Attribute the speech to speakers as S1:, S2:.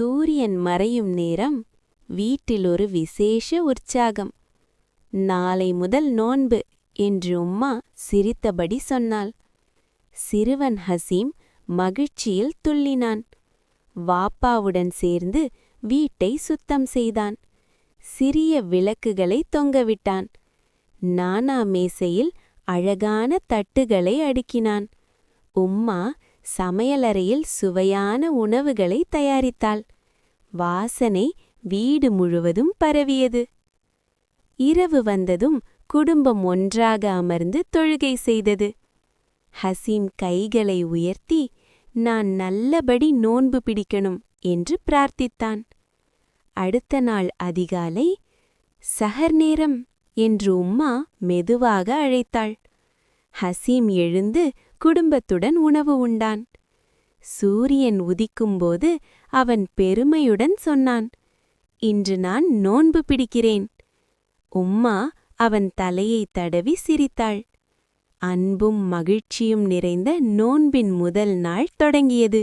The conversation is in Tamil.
S1: சூரியன் மறையும் நேரம் வீட்டில் ஒரு விசேஷ உற்சாகம். நாளை முதல் நோன்பு என்று உம்மா சிரித்தபடி சொன்னாள். சிறுவன் ஹசீம் மகிழ்ச்சியில் துள்ளினான். வாப்பாவுடன் சேர்ந்து வீட்டை சுத்தம் செய்தான். சிறிய விளக்குகளை தொங்கவிட்டான். நானா மேசையில் அழகான தட்டுகளை அடுக்கினான். உம்மா சமையலறையில் சுவையான உணவுகளை தயாரித்தாள். வாசனை வீடு முழுவதும் பரவியது. இரவு வந்ததும் குடும்பம் ஒன்றாக அமர்ந்து தொழுகை செய்தது. ஹசீம் கைகளை உயர்த்தி, நான் நல்லபடி நோன்பு பிடிக்கணும் என்று பிரார்த்தித்தான். அடுத்த நாள் அதிகாலை, சஹர் நேரம் என்று உம்மா மெதுவாக அழைத்தாள். ஹசீம் எழுந்து குடும்பத்துடன் உணவு உண்டான். சூரியன் உதிக்கும்போது அவன் பெருமையுடன் சொன்னான், இன்று நான் நோன்பு பிடிக்கிறேன். உம்மா அவன் தலையை தடவி சிரித்தாள். அன்பும் மகிழ்ச்சியும் நிறைந்த நோன்பின் முதல் நாள் தொடங்கியது.